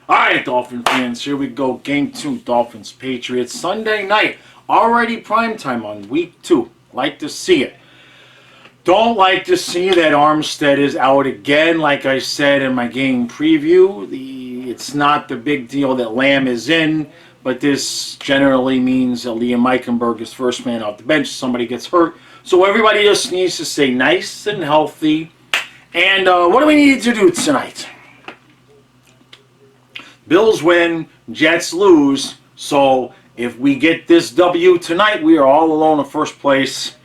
All right, Dolphin fans, here we go. Game 2, Dolphins, Patriots, Sunday night. Already primetime on week 2. Like to see it. Don't like to see that Armstead is out again. Like I said in my game preview, it's not the big deal that Lamb is in, but this generally means that Liam Eichenberg is first man off the bench. Somebody gets hurt. So everybody just needs to stay nice and healthy. And what do we need to do tonight? Bills win, Jets lose, so if we get this W tonight, we are all alone in first place.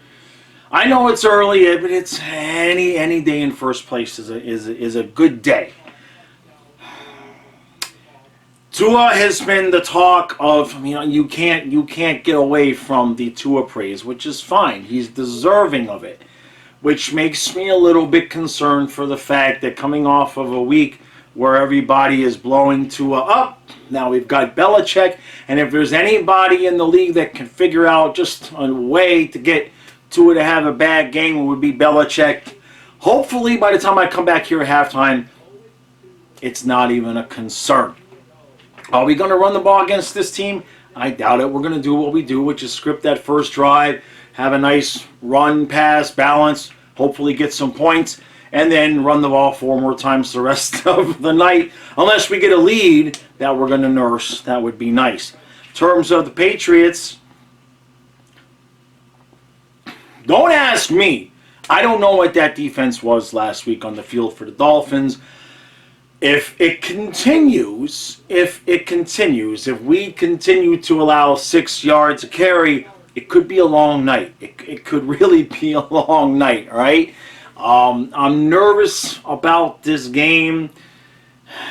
I know it's early, but it's any day in first place is a good day. Tua has been the talk of, you can't get away from the Tua praise, which is fine. He's deserving of it, which makes me a little bit concerned for the fact that coming off of a week where everybody is blowing Tua up. Now we've got Belichick, and if there's anybody in the league that can figure out just a way to get Tua to have a bad game, it would be Belichick. Hopefully, by the time I come back here at halftime, it's not even a concern. Are we going to run the ball against this team? I doubt it. We're going to do what we do, which is script that first drive, have a nice run, pass, balance, hopefully get some points, and then run the ball 4 more times the rest of the night. Unless we get a lead that we're going to nurse, that would be nice. In terms of the Patriots, don't ask me. I don't know what that defense was last week on the field for the Dolphins. If it continues, if we continue to allow 6 yards a carry, it could be a long night. It could really be a long night, all right? I'm nervous about this game.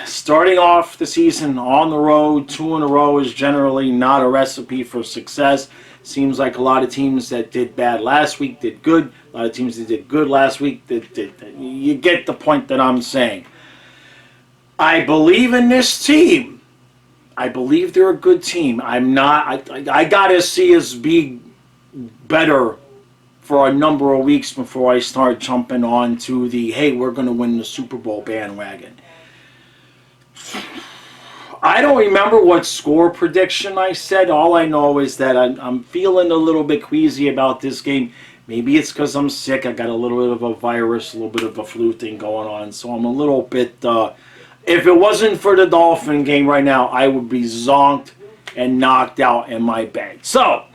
Starting off the season on the road, 2 in a row is generally not a recipe for success. Seems like a lot of teams that did bad last week did good. A lot of teams that did good last week did. You get the point that I'm saying. I believe in this team. I believe they're a good team. I got to see us be better for a number of weeks before I start jumping on to the, hey, we're going to win the Super Bowl bandwagon. I don't remember what score prediction I said. All I know is that I'm feeling a little bit queasy about this game. Maybe it's because I'm sick. I got a little bit of a virus, a little bit of a flu thing going on. So I'm a little bit, if it wasn't for the Dolphin game right now, I would be zonked and knocked out in my bed. So,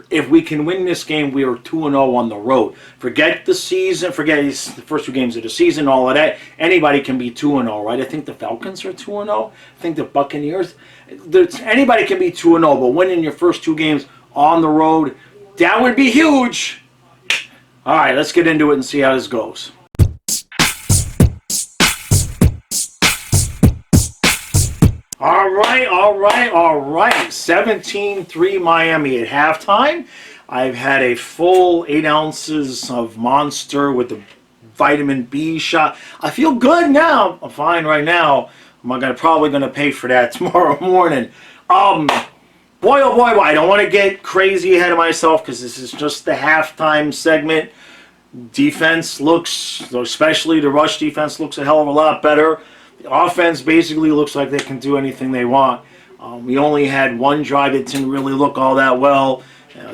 if we can win this game, we are 2-0 on the road. Forget the season, forget the first 2 games of the season, all of that. Anybody can be 2-0, right? I think the Falcons are 2-0. I think the Buccaneers. Anybody can be 2-0, but winning your first 2 games on the road, that would be huge. All right, let's get into it and see how this goes. All right. 17-3 Miami at halftime. I've had a full 8 ounces of Monster with the vitamin B shot. I feel good now. I'm fine right now. I'm probably going to pay for that tomorrow morning. Boy, oh boy, I don't want to get crazy ahead of myself because this is just the halftime segment. Defense looks, especially the rush defense, looks a hell of a lot better. The offense basically looks like they can do anything they want. We only had 1 drive that didn't really look all that well.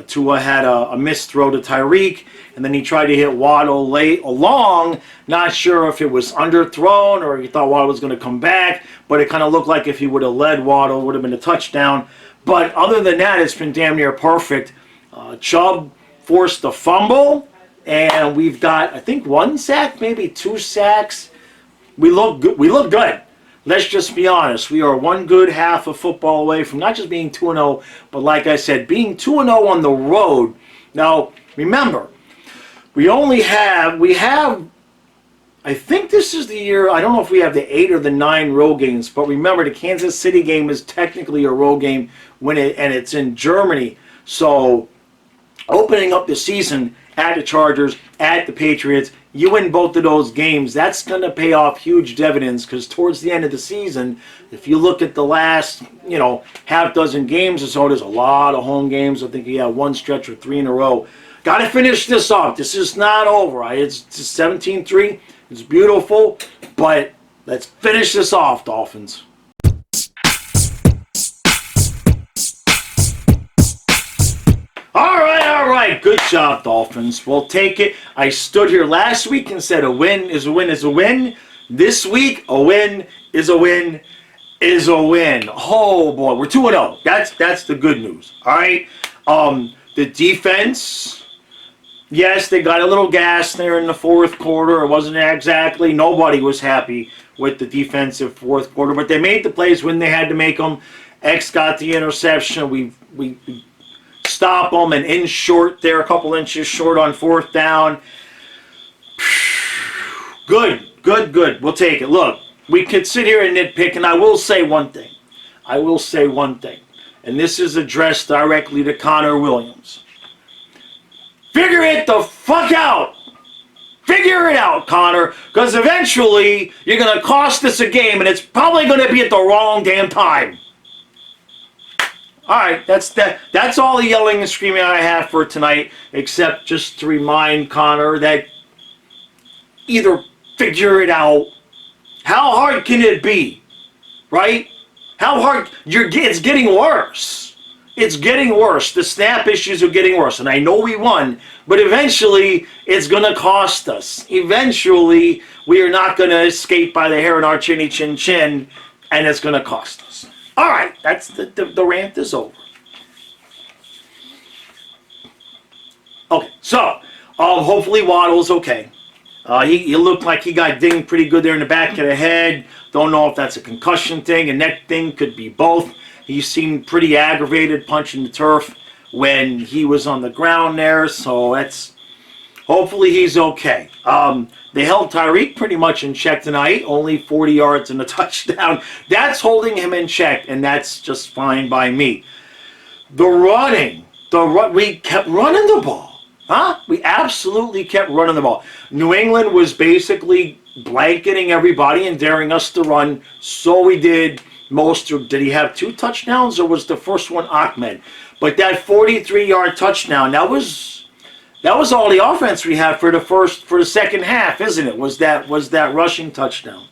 Tua had a missed throw to Tyreek, and then he tried to hit Waddle late along. Not sure if it was underthrown or he thought Waddle was going to come back, but it kind of looked like if he would have led Waddle, it would have been a touchdown. But other than that, it's been damn near perfect. Chubb forced a fumble, and we've got, I think, 1 sack, maybe 2 sacks. We look good. Let's just be honest. We are 1 good half of football away from not just being 2-0, but like I said, being 2-0 on the road. Now, remember, we have, I think this is the year, I don't know if we have the 8 or the 9 road games, but remember, the Kansas City game is technically a road game and it's in Germany. So, opening up the season at the Chargers, at the Patriots, you win both of those games, that's going to pay off huge dividends because towards the end of the season, if you look at the last, half dozen games or so, there's a lot of home games. I think you have 1 stretch or 3 in a row. Got to finish this off. This is not over. Right? It's 17-3. It's beautiful, but Let's finish this off, Dolphins. All right. Good job, Dolphins. We'll take it. I stood here last week and said a win is a win is a win. This week, a win is a win is a win. Oh, boy. We're 2-0. That's the good news. All right. The defense, yes, they got a little gas there in the fourth quarter. It wasn't exactly. Nobody was happy with the defensive fourth quarter, but they made the plays when they had to make them. X got the interception. We stop them and in short there, a couple inches short on fourth down. Good. We'll take it. Look, we could sit here and nitpick, and I will say one thing. And this is addressed directly to Connor Williams. Figure it the fuck out. Figure it out, Connor, because eventually you're going to cost us a game, and it's probably going to be at the wrong damn time. All right, that's all the yelling and screaming I have for tonight, except just to remind Connor that either figure it out. How hard can it be, right? How hard? It's getting worse. It's getting worse. The snap issues are getting worse. And I know we won, but eventually it's going to cost us. Eventually we are not going to escape by the hair in our chinny chin chin, and it's going to cost us. All right, that's the rant is over. Okay, so hopefully Waddle's okay. He looked like he got dinged pretty good there in the back of the head. Don't know if that's a concussion thing, a neck thing, could be both. He seemed pretty aggravated punching the turf when he was on the ground there, so hopefully he's okay. They held Tyreek pretty much in check tonight, only 40 yards and a touchdown. That's holding him in check, and that's just fine by me. We kept running the ball. Huh? We absolutely kept running the ball. New England was basically blanketing everybody and daring us to run. So we did. Did he have 2 touchdowns, or was the first one Ahmed? But that 43-yard touchdown, that was all the offense we had for the second half, isn't it? Was that rushing touchdown?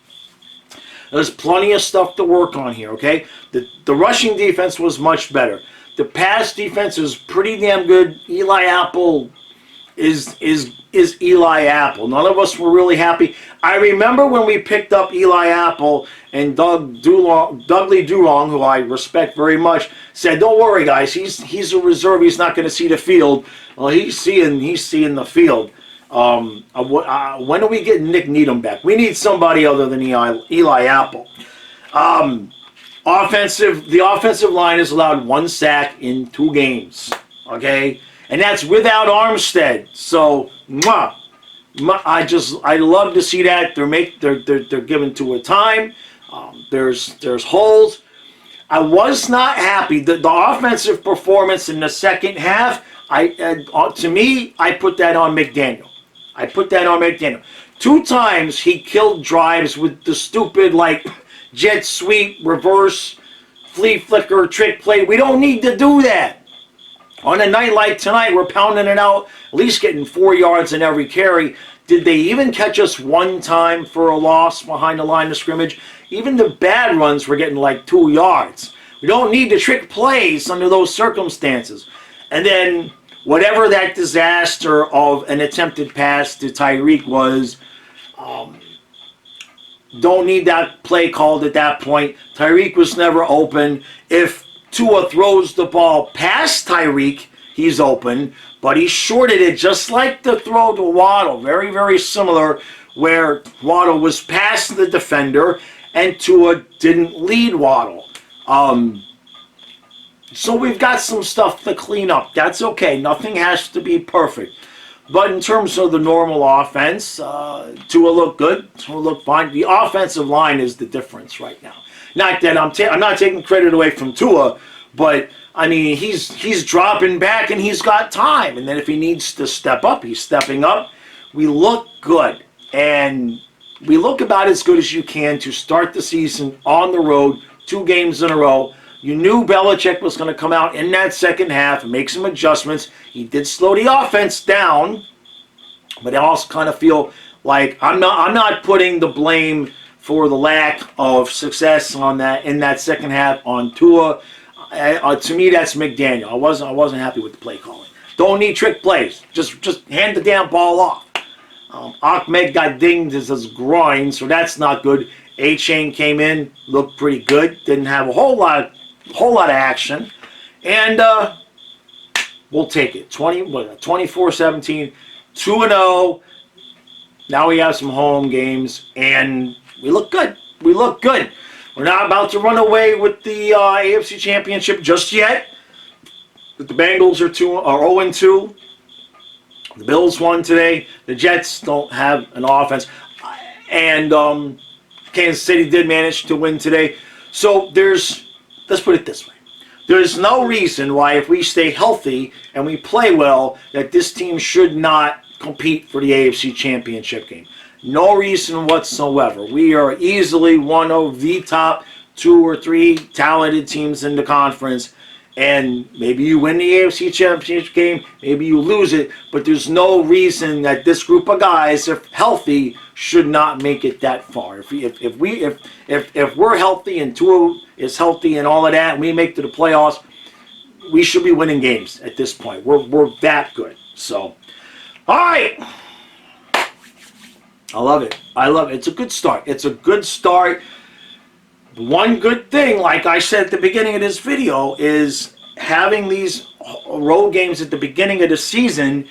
There's plenty of stuff to work on here, okay? The rushing defense was much better. The pass defense is pretty damn good. Eli Apple is Eli Apple. None of us were really happy. I remember when we picked up Eli Apple and Dudley Durong, who I respect very much, said, "Don't worry, guys. He's a reserve. He's not going to see the field." Well, he's seeing the field. When are we getting Nick Needham back? We need somebody other than Eli Apple. The offensive line has allowed 1 sack in 2 games. Okay. And that's without Armstead. So, I love to see that. They're given to a time. There's holes. I was not happy. The offensive performance in the second half, to me, I put that on McDaniel. 2 times he killed drives with the stupid jet sweep, reverse, flea flicker, trick play. We don't need to do that. On a night like tonight, we're pounding it out, at least getting 4 yards in every carry. Did they even catch us 1 time for a loss behind the line of scrimmage? Even the bad runs were getting 2 yards. We don't need to trick plays under those circumstances. And then whatever that disaster of an attempted pass to Tyreek was, don't need that play called at that point. Tyreek was never open. If Tua throws the ball past Tyreek, he's open, but he shorted it just like the throw to Waddle. Very, very similar, where Waddle was past the defender and Tua didn't lead Waddle. So we've got some stuff to clean up. That's okay. Nothing has to be perfect. But in terms of the normal offense, Tua looked good. Tua looked fine. The offensive line is the difference right now. Not that I'm not taking credit away from Tua, but I mean he's dropping back and he's got time. And then if he needs to step up, he's stepping up. We look good, and we look about as good as you can to start the season on the road, 2 games in a row. You knew Belichick was going to come out in that second half and make some adjustments. He did slow the offense down, but I also kind of feel like I'm not putting the blame for the lack of success on that in that second half on Tua. To me, that's McDaniel. I wasn't happy with the play calling. Don't need trick plays. Just hand the damn ball off. Ahmed got dinged as his groin, so that's not good. A-Chain came in, looked pretty good. Didn't have a whole lot of action, and we'll take it. 24-17, 2-0. Now we have some home games, and we look good. We look good. We're not about to run away with the AFC Championship just yet. But the Bengals are 0-2. The Bills won today. The Jets don't have an offense. And Kansas City did manage to win today. So let's put it this way. There's no reason why, if we stay healthy and we play well, that this team should not compete for the AFC Championship game. No reason whatsoever. We are easily one of the top 2 or 3 talented teams in the conference. And maybe you win the AFC Championship game, maybe you lose it, but there's no reason that this group of guys, if healthy, should not make it that far. If we're healthy and Tua is healthy and all of that, and we make to the playoffs, we should be winning games at this point. We're that good. So, all right. I love it. I love it. It's a good start. It's a good start. One good thing, like I said at the beginning of this video, is having these road games at the beginning of the season.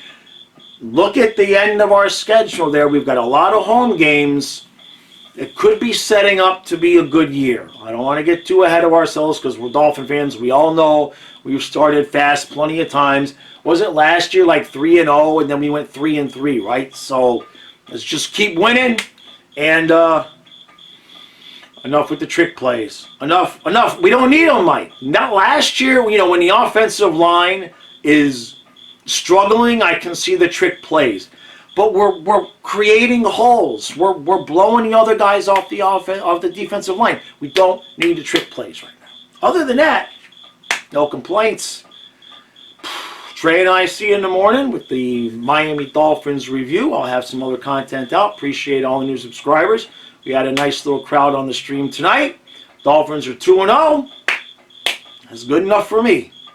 Look at the end of our schedule there. We've got a lot of home games. It could be setting up to be a good year. I don't want to get too ahead of ourselves because we're Dolphin fans. We all know we've started fast plenty of times. Wasn't last year like 3-0 and then we went 3-3, right? So let's just keep winning, and enough with the trick plays. Enough. We don't need them, Mike. Not last year, when the offensive line is struggling, I can see the trick plays. But we're creating holes. We're blowing the other guys off the defensive line. We don't need the trick plays right now. Other than that, no complaints. Trey and I see you in the morning with the Miami Dolphins review. I'll have some other content out. Appreciate all the new subscribers. We had a nice little crowd on the stream tonight. Dolphins are 2-0. That's good enough for me.